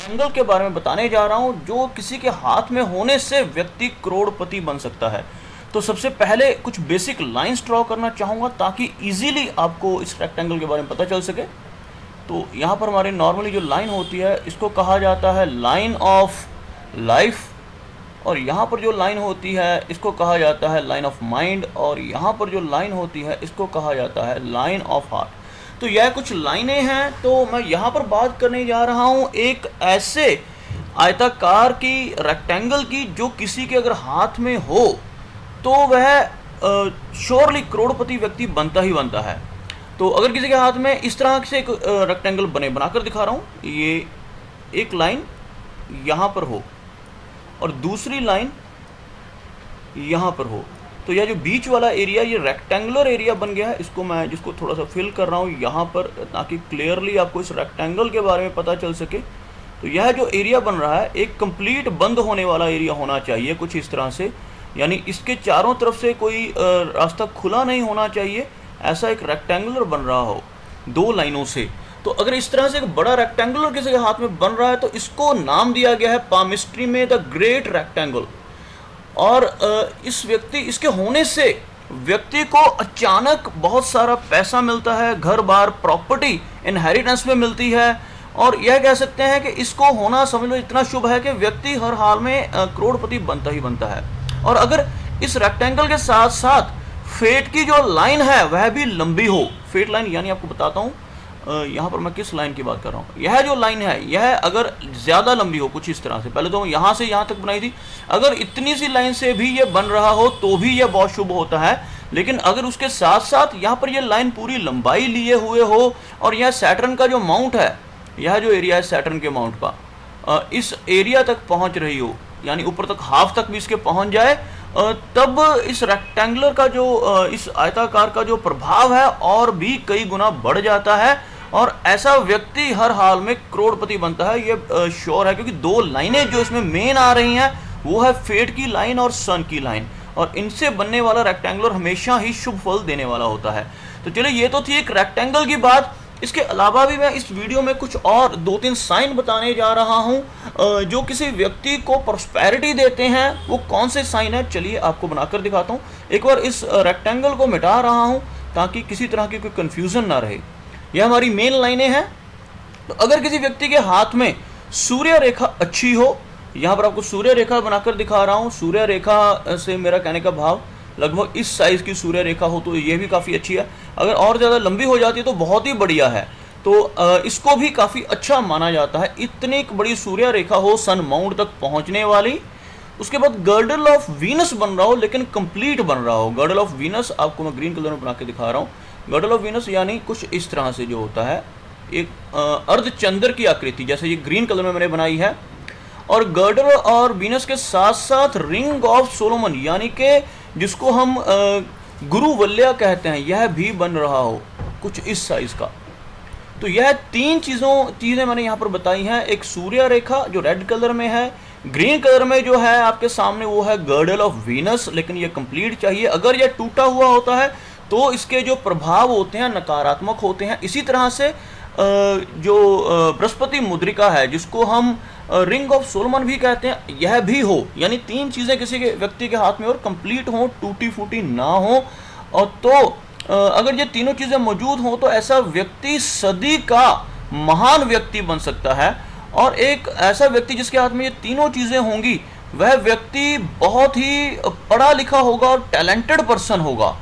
Angle के बारे में बताने जा रहा हूं जो किसी के हाथ में होने से व्यक्ति करोड़पति बन सकता है। तो सबसे पहले कुछ बेसिक लाइंस ड्रॉ करना चाहूँगा ताकि इजीली आपको इस रेक्टेंगल के बारे में पता चल सके। तो यहाँ पर हमारी नॉर्मली जो लाइन होती है इसको कहा जाता है लाइन ऑफ लाइफ, और यहाँ पर जो लाइन होती है इसको कहा जाता है लाइन ऑफ माइंड, और यहाँ पर जो लाइन होती है इसको कहा जाता है लाइन ऑफ हार्ट। तो यह कुछ लाइनें हैं। तो मैं यहाँ पर बात करने जा रहा हूँ एक ऐसे आयताकार की रेक्टेंगल की जो किसी के अगर हाथ में हो तो वह श्योरली करोड़पति व्यक्ति बनता ही बनता है। तो अगर किसी के हाथ में इस तरह से एक रेक्टेंगल बनाकर दिखा रहा हूँ, ये एक लाइन यहाँ पर हो और दूसरी लाइन यहाँ पर हो, तो यह जो बीच वाला एरिया ये रेक्टेंगुलर एरिया बन गया है। इसको मैं जिसको थोड़ा सा फिल कर रहा हूँ यहाँ पर ताकि क्लियरली आपको इस रेक्टेंगल के बारे में पता चल सके। तो यह जो एरिया बन रहा है एक कंप्लीट बंद होने वाला एरिया होना चाहिए कुछ इस तरह से, यानी इसके चारों तरफ से कोई रास्ता खुला नहीं होना चाहिए। ऐसा एक रेक्टेंगुलर बन रहा हो दो लाइनों से। तो अगर इस तरह से एक बड़ा रेक्टेंगुलर किसी के हाथ में बन रहा है तो इसको नाम दिया गया है पामिस्ट्री में द ग्रेट रेक्टेंगल। और इसके होने से व्यक्ति को अचानक बहुत सारा पैसा मिलता है, घर बार प्रॉपर्टी इनहेरिटेंस में मिलती है, और यह कह सकते हैं कि इसको होना समझ लो इतना शुभ है कि व्यक्ति हर हाल में करोड़पति बनता ही बनता है। और अगर इस रेक्टेंगल के साथ साथ फेट की जो लाइन है वह भी लंबी हो, फेट लाइन यानी आपको बताता हूँ यहाँ पर मैं किस लाइन की बात कर रहा हूँ। यह जो लाइन है यह अगर ज़्यादा लंबी हो कुछ इस तरह से, पहले तो यहाँ से यहाँ तक बनाई थी, अगर इतनी सी लाइन से भी ये बन रहा हो तो भी यह बहुत शुभ होता है। लेकिन अगर उसके साथ साथ यहाँ पर यह लाइन पूरी लंबाई लिए हुए हो और यह सैटर्न का जो माउंट है, यह जो एरिया है सैटर्न के माउंट का इस एरिया तक पहुँच रही हो, यानी ऊपर तक हाफ तक भी इसके पहुँच जाए, तब इस रेक्टेंगुलर का जो इस आयताकार का जो प्रभाव है और भी कई गुना बढ़ जाता है, और ऐसा व्यक्ति हर हाल में करोड़पति बनता है। ये श्योर है, क्योंकि दो लाइनें जो इसमें मेन आ रही हैं वो है फेट की लाइन और सन की लाइन, और इनसे बनने वाला रेक्टेंगुलर हमेशा ही शुभ फल देने वाला होता है। तो चलिए ये तो थी एक रेक्टेंगल की बात। इसके अलावा भी मैं इस वीडियो में कुछ और दो तीन साइन बताने जा रहा हूं जो किसी व्यक्ति को प्रॉस्पेरिटी देते हैं। वो कौन से साइन है चलिए आपको बनाकर दिखाता हूं। एक बार इस रेक्टेंगल को मिटा रहा हूं ताकि किसी तरह की कोई कंफ्यूजन ना रहे। यह हमारी मेन लाइनें हैं। तो अगर किसी व्यक्ति के हाथ में सूर्य रेखा अच्छी हो, यहाँ पर आपको सूर्य रेखा बनाकर दिखा रहा हूँ। सूर्य रेखा से मेरा कहने का भाव लगभग इस साइज़ की सूर्य रेखा हो तो ये भी काफ़ी अच्छी है। अगर और ज़्यादा लंबी हो जाती है तो बहुत ही बढ़िया है। तो इसको भी काफ़ी अच्छा माना जाता है। इतनी बड़ी सूर्य रेखा हो सन माउंट तक पहुँचने वाली। उसके बाद गर्डल ऑफ वीनस बन रहा हो लेकिन कंप्लीट बन रहा हो। गर्डल ऑफ वीनस आपको मैं ग्रीन कलर में बना के दिखा रहा हूँ। गर्डल ऑफ वीनस यानी कुछ इस तरह से जो होता है एक अर्धचंद्र की आकृति, जैसे ये ग्रीन कलर में मैंने बनाई है। और गर्डल और वीनस के साथ साथ रिंग ऑफ सोलोमन यानी कि जिसको हम गुरु वल्या कहते हैं, यह भी बन रहा हो कुछ इस साइज का। तो यह तीन चीज़ें मैंने यहाँ पर बताई हैं। एक सूर्य रेखा जो रेड कलर में है, ग्रीन कलर में जो है आपके सामने वो है गर्डल ऑफ वीनस, लेकिन ये कंप्लीट चाहिए। अगर यह टूटा हुआ होता है तो इसके जो प्रभाव होते हैं नकारात्मक होते हैं। इसी तरह से जो बृहस्पति मुद्रिका है जिसको हम रिंग ऑफ सोलोमन भी कहते हैं, यह भी हो, यानी तीन चीज़ें किसी के व्यक्ति के हाथ में और कंप्लीट हो, टूटी फूटी ना हो। और तो अगर ये तीनों चीज़ें मौजूद हों तो ऐसा व्यक्ति सदी का महान व्यक्ति बन सकता है। और एक ऐसा व्यक्ति जिसके हाथ में ये तीनों चीज़ें होंगी वह व्यक्ति बहुत ही पढ़ा लिखा होगा और टैलेंटेड पर्सन होगा।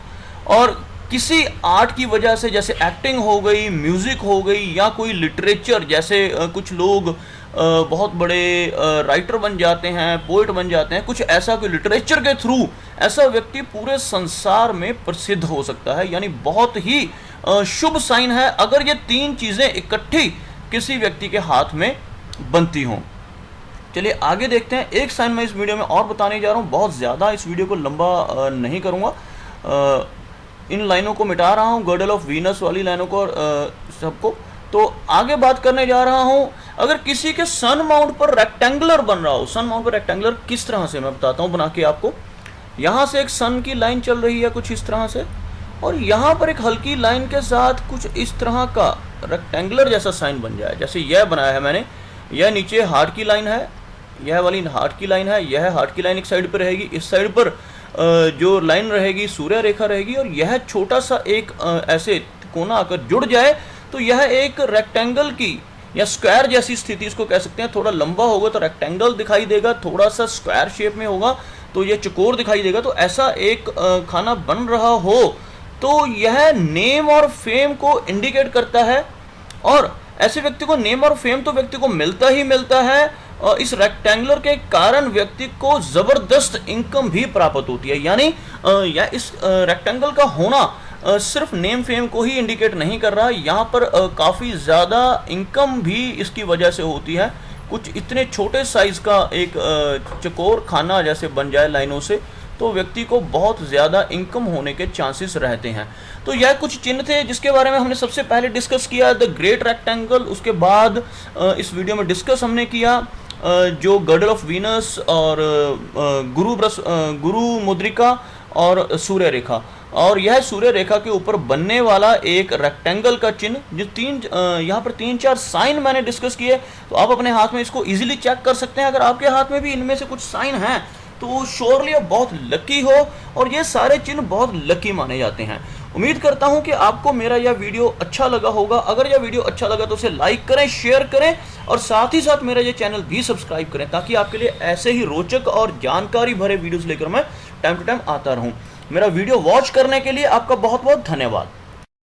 और किसी आर्ट की वजह से, जैसे एक्टिंग हो गई, म्यूज़िक हो गई, या कोई लिटरेचर, जैसे कुछ लोग बहुत बड़े राइटर बन जाते हैं, पोएट बन जाते हैं, कुछ ऐसा कोई लिटरेचर के थ्रू ऐसा व्यक्ति पूरे संसार में प्रसिद्ध हो सकता है। यानी बहुत ही शुभ साइन है अगर ये तीन चीज़ें इकट्ठी किसी व्यक्ति के हाथ में बनती हों। चलिए आगे देखते हैं। एक साइन मैं इस वीडियो में और बताने जा रहा हूँ, बहुत ज़्यादा इस वीडियो को लंबा नहीं करूँगा। इन लाइनों को मिटा रहा हूँ, गर्डल ऑफ वीनस वाली लाइनों को सबको। तो आगे बात करने जा रहा हूँ, अगर किसी के सन माउंट पर रेक्टेंगुलर बन रहा हो। सन माउंट पर रेक्टेंगुलर किस तरह से मैं बताता हूँ बना के आपको। यहाँ से एक सन की लाइन चल रही है कुछ इस तरह से, और यहाँ पर एक हल्की लाइन के साथ कुछ इस तरह का रेक्टेंगुलर जैसा साइन बन जाए, जैसे यह बनाया है मैंने। यह नीचे हार्ट की लाइन है, यह वाली हार्ट की लाइन है, यह हार्ट की लाइन एक साइड पर रहेगी, इस साइड पर जो लाइन रहेगी सूर्य रेखा रहेगी, और यह छोटा सा एक ऐसे कोना आकर जुड़ जाए तो यह एक रेक्टेंगल की या स्क्वायर जैसी स्थिति इसको कह सकते हैं। थोड़ा लंबा होगा तो रेक्टेंगल दिखाई देगा, थोड़ा सा स्क्वायर शेप में होगा तो यह चौकोर दिखाई देगा। तो ऐसा एक खाना बन रहा हो तो यह नेम और फेम को इंडिकेट करता है, और ऐसे व्यक्ति को नेम और फेम तो व्यक्ति को मिलता ही मिलता है, और इस रेक्टेंगुलर के कारण व्यक्ति को जबरदस्त इनकम भी प्राप्त होती है। यानी यह इस रेक्टेंगल का होना सिर्फ नेम फेम को ही इंडिकेट नहीं कर रहा, यहाँ पर काफ़ी ज़्यादा इनकम भी इसकी वजह से होती है। कुछ इतने छोटे साइज़ का एक चकोर खाना जैसे बन जाए लाइनों से तो व्यक्ति को बहुत ज़्यादा इनकम होने के चांसेस रहते हैं। तो यह कुछ चिन्ह थे जिसके बारे में हमने सबसे पहले डिस्कस किया, द ग्रेट रेक्टेंगल। उसके बाद इस वीडियो में डिस्कस हमने किया जो गर्डल ऑफ वीनस और गुरु मुद्रिका और सूर्य रेखा, और यह सूर्य रेखा के ऊपर बनने वाला एक रेक्टेंगल का चिन्ह। जो यहाँ पर 3-4 साइन मैंने डिस्कस किए, तो आप अपने हाथ में इसको इजीली चेक कर सकते हैं। अगर आपके हाथ में भी इनमें से कुछ साइन हैं तो श्योरली आप बहुत लकी हो, और ये सारे चिन्ह बहुत लकी माने जाते हैं। उम्मीद करता हूं कि आपको मेरा यह वीडियो अच्छा लगा होगा। अगर यह वीडियो अच्छा लगा तो उसे लाइक करें, शेयर करें, और साथ ही साथ मेरा ये चैनल भी सब्सक्राइब करें, ताकि आपके लिए ऐसे ही रोचक और जानकारी भरे वीडियोस लेकर मैं टाइम टू टाइम आता रहूं। मेरा वीडियो वॉच करने के लिए आपका बहुत बहुत धन्यवाद।